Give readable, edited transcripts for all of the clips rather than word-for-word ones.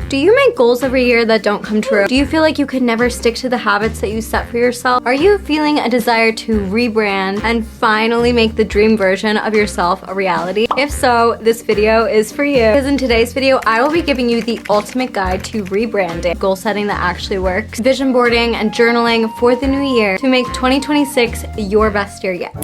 Do you make goals every year that don't come true? Do you feel like you could never stick to the habits that you set for yourself? Are you feeling a desire to rebrand and finally make the dream version of yourself a reality? If so, this video is for you. Because in today's video, I will be giving you the ultimate guide to rebranding, goal setting that actually works, vision boarding, and journaling for the new year to make 2026 your best year yet.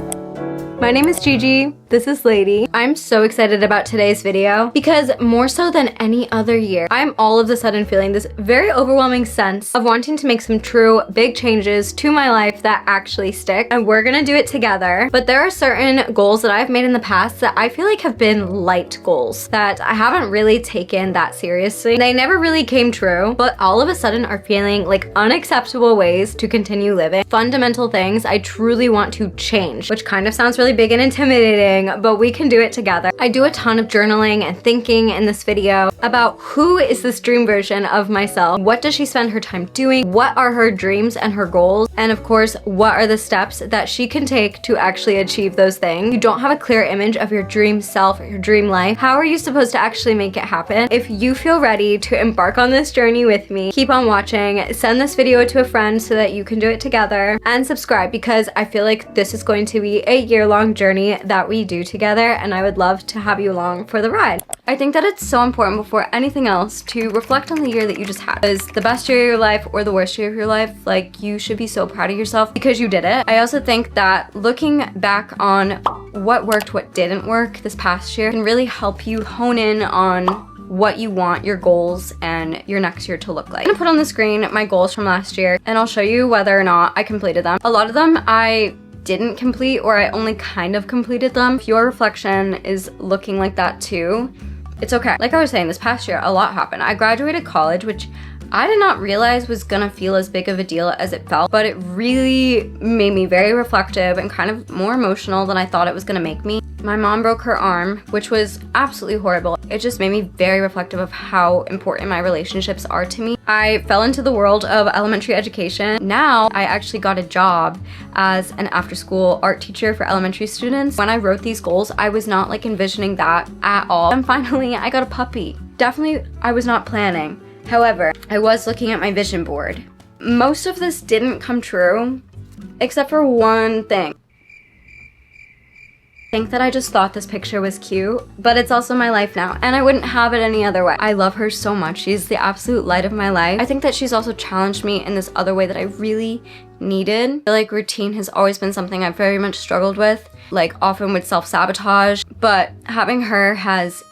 My name is Gigi, this is Lady. I'm so excited about today's video because more so than any other year, I'm all of a sudden feeling this very overwhelming sense of wanting to make some true big changes to my life that actually stick, and we're gonna do it together. But there are certain goals that I've made in the past that I feel like have been light goals that I haven't really taken that seriously. They never really came true, but all of a sudden are feeling like unacceptable ways to continue living. Fundamental things I truly want to change, which kind of sounds really big and intimidating, but we can do it together. I do a ton of journaling and thinking in this video about who is this dream version of myself, what does she spend her time doing, what are her dreams and her goals, and of course, what are the steps that she can take to actually achieve those things. You don't have a clear image of your dream self or your dream life. How are you supposed to actually make it happen? If you feel ready to embark on this journey with me, keep on watching, send this video to a friend so that you can do it together, and subscribe because I feel like this is going to be a year-long journey that we do together, and I would love to have you along for the ride. I think that it's so important before anything else to reflect on the year that you just had. Is the best year of your life or the worst year of your life? Like, you should be so proud of yourself because you did it. I also think that looking back on what worked, what didn't work this past year can really help you hone in on what you want your goals and your next year to look like. I'm gonna put on the screen my goals from last year and I'll show you whether or not I completed them. A lot of them I didn't complete, or I only kind of completed them. If your reflection is looking like that too, it's okay. Like I was saying, this past year, a lot happened. I graduated college, which I did not realize was gonna feel as big of a deal as it felt, but it really made me very reflective and kind of more emotional than I thought it was gonna make me. My mom broke her arm, which was absolutely horrible. It just made me very reflective of how important my relationships are to me. I fell into the world of elementary education. Now I actually got a job as an after-school art teacher for elementary students. When I wrote these goals, I was not like envisioning that at all. And finally, I got a puppy. Definitely, I was not planning. However, I was looking at my vision board. Most of this didn't come true, except for one thing. I think that I just thought this picture was cute, but it's also my life now, and I wouldn't have it any other way. I love her so much. She's the absolute light of my life. I think that she's also challenged me in this other way that I really needed. I feel like routine has always been something I've very much struggled with, like often with self-sabotage, but having her has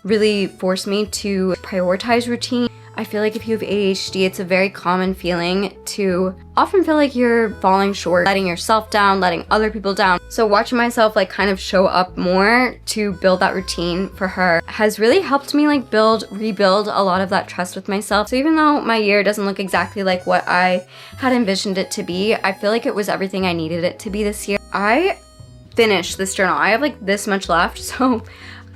really forced me to prioritize routine. I feel like if you have ADHD, it's a very common feeling to often feel like you're falling short, letting yourself down, letting other people down. So watching myself like kind of show up more to build that routine for her has really helped me like rebuild a lot of that trust with myself. So even though my year doesn't look exactly like what I had envisioned it to be, I feel like it was everything I needed it to be this year. I finished this journal. I have like this much left, so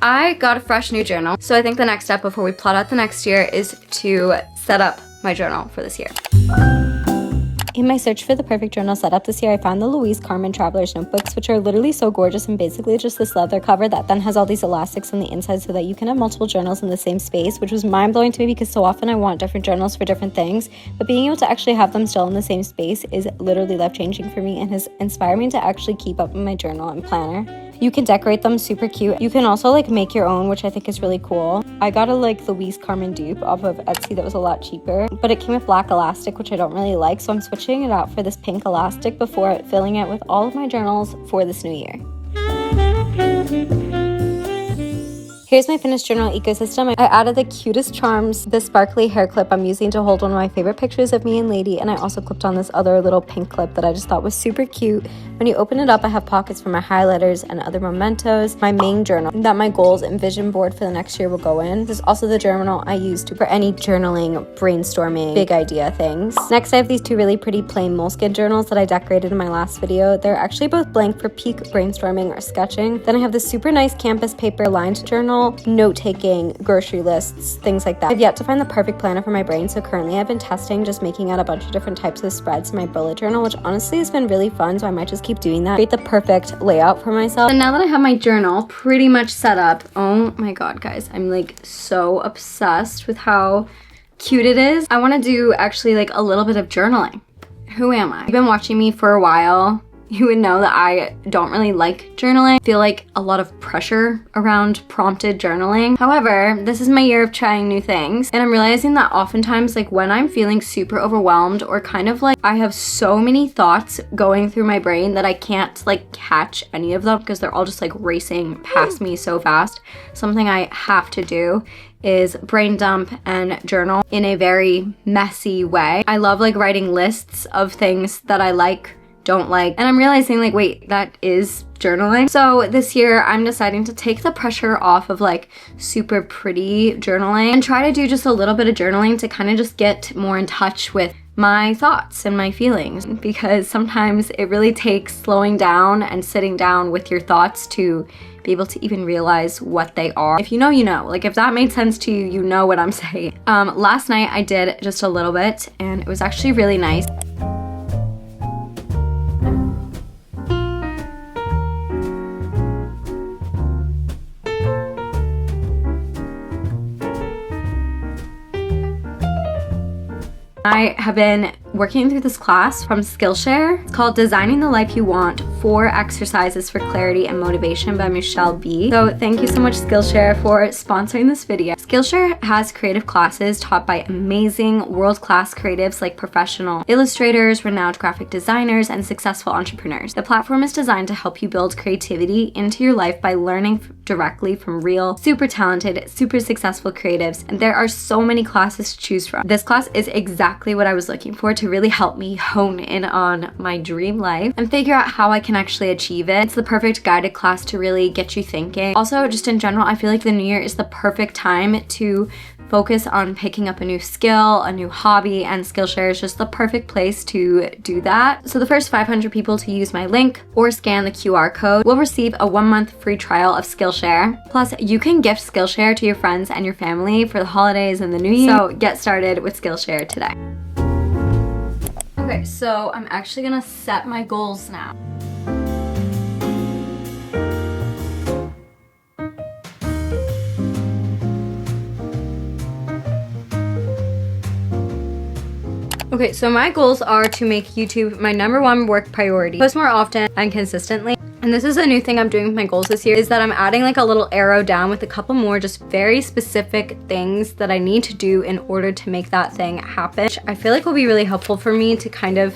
I got a fresh new journal. So I think the next step before we plot out the next year is to set up my journal for this year. In my search for the perfect journal setup this year, I found the Louise Carmen Traveler's Notebooks, which are literally so gorgeous and basically just this leather cover that then has all these elastics on the inside so that you can have multiple journals in the same space, which was mind-blowing to me because so often I want different journals for different things, but being able to actually have them still in the same space is literally life-changing for me and has inspired me to actually keep up with my journal and planner. You can decorate them super cute. You can also like make your own, which I think is really cool. I got a like Louise Carmen dupe off of Etsy that was a lot cheaper, but it came with black elastic, which I don't really like, so I'm switching it out for this pink elastic before filling it with all of my journals for this new year. Here's my finished journal ecosystem. I added the cutest charms, this sparkly hair clip I'm using to hold one of my favorite pictures of me and Lady, and I also clipped on this other little pink clip that I just thought was super cute. When you open it up, I have pockets for my highlighters and other mementos, my main journal that my goals and vision board for the next year will go in. This is also the journal I use for any journaling, brainstorming, big idea things. Next, I have these two really pretty plain moleskin journals that I decorated in my last video. They're actually both blank for peak brainstorming or sketching. Then I have this super nice campus paper lined journal, note-taking, grocery lists, things like that. I've yet to find the perfect planner for my brain, so currently I've been testing just making out a bunch of different types of spreads in my bullet journal, which honestly has been really fun, so I might just keep doing that. Create the perfect layout for myself. And now that I have my journal pretty much set up, oh my god, guys, I'm like so obsessed with how cute it is. I want to do actually like a little bit of journaling. Who am I? You've been watching me for a while. You would know that I don't really like journaling. I feel like a lot of pressure around prompted journaling. However, this is my year of trying new things, and I'm realizing that oftentimes, like when I'm feeling super overwhelmed or kind of like I have so many thoughts going through my brain that I can't like catch any of them because they're all just like racing past me so fast. Something I have to do is brain dump and journal in a very messy way. I love like writing lists of things that I like, don't like, and I'm realizing like, wait, that is journaling. So this year I'm deciding to take the pressure off of like super pretty journaling and try to do just a little bit of journaling to kind of just get more in touch with my thoughts and my feelings, because sometimes it really takes slowing down and sitting down with your thoughts to be able to even realize what they are. If you know, you know. Like if that made sense to you, you know what I'm saying. Last night I did just a little bit and it was actually really nice. I have been working through this class from Skillshare. It's called Designing the Life You Want, 4 Exercises for Clarity and Motivation by Michelle B. So thank you so much Skillshare for sponsoring this video. Skillshare has creative classes taught by amazing world-class creatives like professional illustrators, renowned graphic designers, and successful entrepreneurs. The platform is designed to help you build creativity into your life by learning directly from real, super talented, super successful creatives, and there are so many classes to choose from. This class is exactly what I was looking for to really help me hone in on my dream life and figure out how I can actually achieve it. It's the perfect guided class to really get you thinking. Also, just in general, I feel like the new year is the perfect time to focus on picking up a new skill, a new hobby, and Skillshare is just the perfect place to do that. So the first 500 people to use my link or scan the QR code will receive a 1-month free trial of Skillshare. Plus, you can gift Skillshare to your friends and your family for the holidays and the new year. So get started with Skillshare today. Okay, so I'm actually gonna set my goals now. Okay, so my goals are to make YouTube my #1 work priority, post more often and consistently. And this is a new thing I'm doing with my goals this year, is that I'm adding like a little arrow down with a couple more just very specific things that I need to do in order to make that thing happen, which I feel like will be really helpful for me to kind of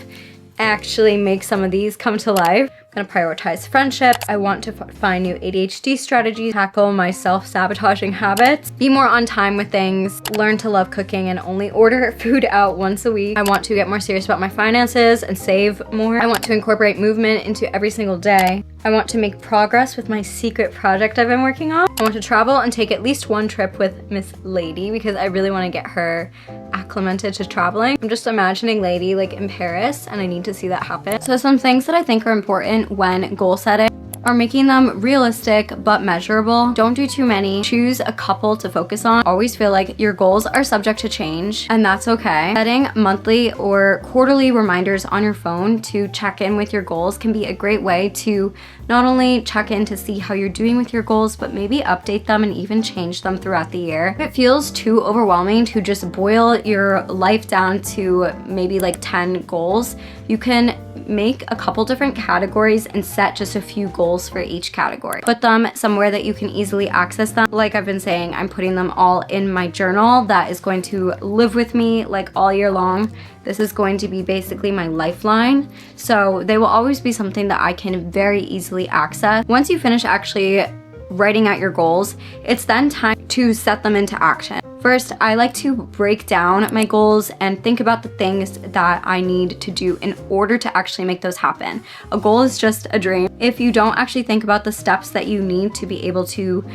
actually make some of these come to life. I'm gonna prioritize friendship. I want to find new ADHD strategies, tackle my self-sabotaging habits, be more on time with things, learn to love cooking and only order food out once a week. I want to get more serious about my finances and save more. I want to incorporate movement into every single day. I want to make progress with my secret project I've been working on. I want to travel and take at least 1 trip with Miss Lady because I really want to get her acclimated to traveling. I'm just imagining Lady like in Paris and I need to see that happen. So some things that I think are important when goal setting are making them realistic but measurable. Don't do too many. Choose a couple to focus on. Always feel like your goals are subject to change, and that's okay. Setting monthly or quarterly reminders on your phone to check in with your goals can be a great way to not only check in to see how you're doing with your goals, but maybe update them and even change them throughout the year. If it feels too overwhelming to just boil your life down to maybe like 10 goals, you can make a couple different categories and set just a few goals for each category. Put them somewhere that you can easily access them. Like I've been saying, I'm putting them all in my journal that is going to live with me like all year long. This is going to be basically my lifeline. So they will always be something that I can very easily access. Once you finish actually writing out your goals, it's then time to set them into action. First, I like to break down my goals and think about the things that I need to do in order to actually make those happen. A goal is just a dream if you don't actually think about the steps that you need to be able to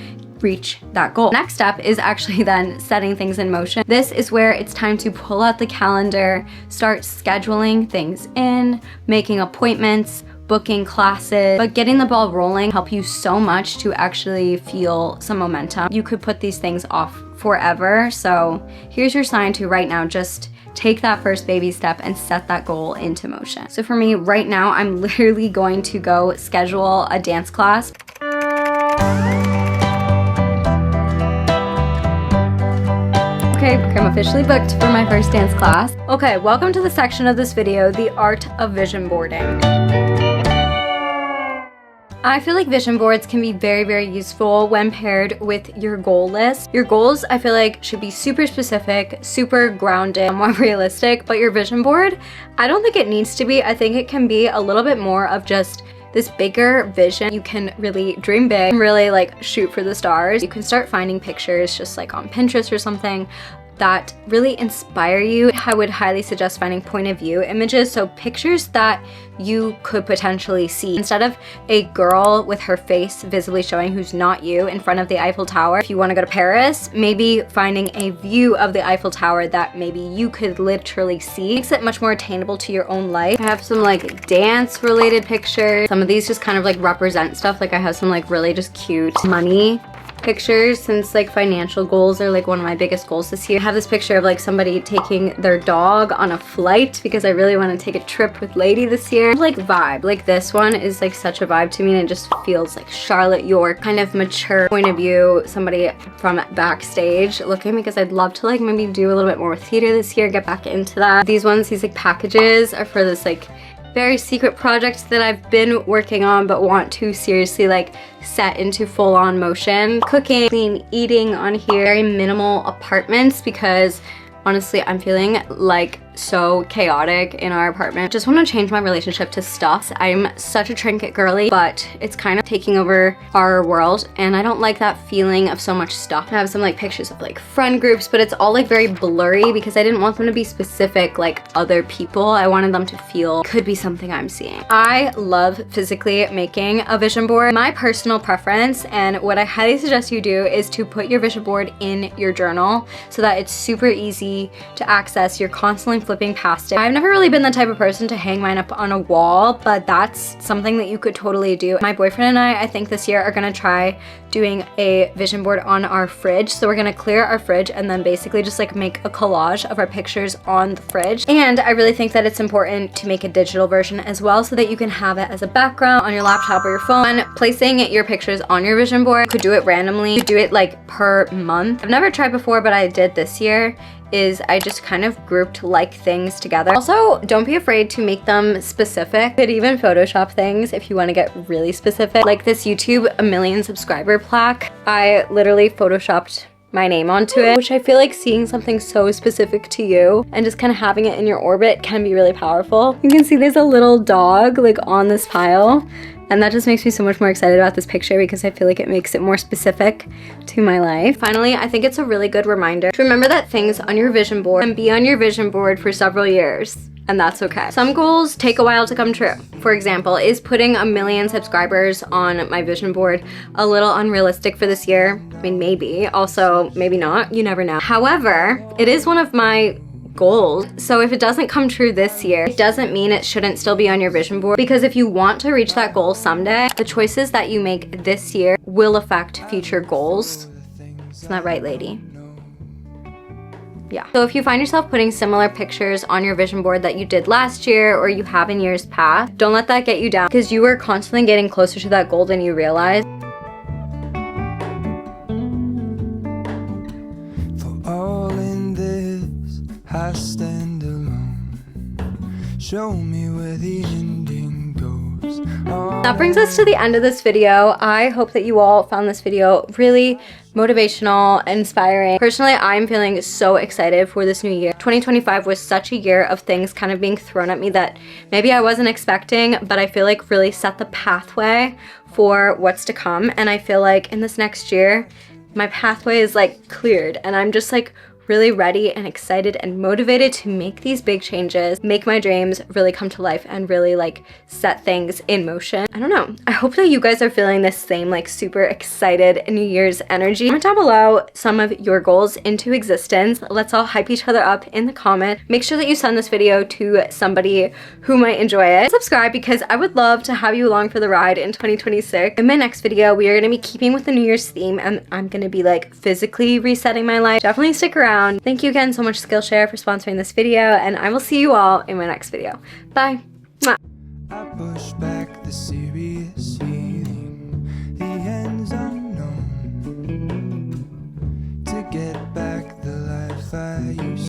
reach that goal. Next step is actually then setting things in motion. This is where it's time to pull out the calendar, start scheduling things in, making appointments, booking classes, but getting the ball rolling help you so much to actually feel some momentum. You could put these things off forever, so here's your sign to right now just take that first baby step and set that goal into motion. So for me right now, I'm literally going to go schedule a dance class. Okay, Okay, I'm officially booked for my first dance class. Okay, welcome to the section of this video, the art of vision boarding. I feel like vision boards can be very, very useful when paired with your goal list. Your goals, I feel like, should be super specific, super grounded, more realistic, but your vision board, I don't think it needs to be. I think it can be a little bit more of just this bigger vision. You can really dream big and really like shoot for the stars. You can start finding pictures just like on Pinterest or something that really inspire you. I would highly suggest finding point of view images, so pictures that you could potentially see. Instead of a girl with her face visibly showing who's not you in front of the Eiffel Tower, if you want to go to Paris, maybe finding a view of the Eiffel Tower that maybe you could literally see makes it much more attainable to your own life. I have some like dance related pictures. Some of these just kind of like represent stuff. Like I have some like really just cute money pictures, since like financial goals are like one of my biggest goals this year. I have this picture of like somebody taking their dog on a flight because I really want to take a trip with Lady this year. Like vibe, like this one is like such a vibe to me, and it just feels like Charlotte York, kind of mature point of view, somebody from backstage looking, because I'd love to like maybe do a little bit more with theater this year, get back into that. These ones, these like packages are for this like very secret project that I've been working on but want to seriously like set into full-on motion. Cooking, clean eating on here. Very minimal apartments because honestly I'm feeling like so chaotic in our apartment. Just want to change my relationship to stuff. I'm such a trinket girly, but it's kind of taking over our world and I don't like that feeling of so much stuff. I have some like pictures of like friend groups, but it's all like very blurry because I didn't want them to be specific like other people. I wanted them to feel could be something I'm seeing. I love physically making a vision board. My personal preference, and what I highly suggest you do, is to put your vision board in your journal so that it's super easy to access. You're constantly flipping past it. I've never really been the type of person to hang mine up on a wall, but that's something that you could totally do. My boyfriend and I think this year are gonna try doing a vision board on our fridge. So we're gonna clear our fridge and then basically just like make a collage of our pictures on the fridge. And I really think that it's important to make a digital version as well so that you can have it as a background on your laptop or your phone. Placing your pictures on your vision board, you could do it randomly, you could do it like per month. I've never tried before, but I did this year. Is I just kind of grouped like things together. Also, don't be afraid to make them specific. You could even Photoshop things if you want to get really specific. Like this YouTube 1 million subscriber plaque, I literally Photoshopped my name onto it, which I feel like seeing something so specific to you and just kind of having it in your orbit can be really powerful. You can see there's a little dog like on this pile. And that just makes me so much more excited about this picture because I feel like it makes it more specific to my life. Finally, I think it's a really good reminder to remember that things on your vision board can be on your vision board for several years, and that's okay. Some goals take a while to come true. For example, is putting 1 million subscribers on my vision board a little unrealistic for this year? I mean, maybe. Also, maybe not. You never know. However, it is one of my goals. So if it doesn't come true this year, it doesn't mean it shouldn't still be on your vision board, because if you want to reach that goal someday, the choices that you make this year will affect future goals. Isn't that right, Lady? Yeah. So if you find yourself putting similar pictures on your vision board that you did last year or you have in years past, don't let that get you down, because you are constantly getting closer to that goal than you realize. I stand alone. Show me where the ending goes. That brings us to the end of this video. I hope that you all found this video really motivational, inspiring. Personally, I'm feeling so excited for this new year. 2025 was such a year of things kind of being thrown at me that maybe I wasn't expecting, but I feel like really set the pathway for what's to come. And I feel like in this next year, my pathway is like cleared, and I'm just like really ready and excited and motivated to make these big changes, make my dreams really come to life, and really like set things in motion. I don't know. I hope that you guys are feeling this same like super excited New Year's energy. Comment down below some of your goals into existence. Let's all hype each other up in the comments. Make sure that you send this video to somebody who might enjoy it. Subscribe, because I would love to have you along for the ride in 2026. In my next video, we are going to be keeping with the New Year's theme, and I'm going to be like physically resetting my life. Definitely stick around. Thank you again so much, Skillshare, for sponsoring this video, and I will see you all in my next video. Bye. Mwah. I push back the series.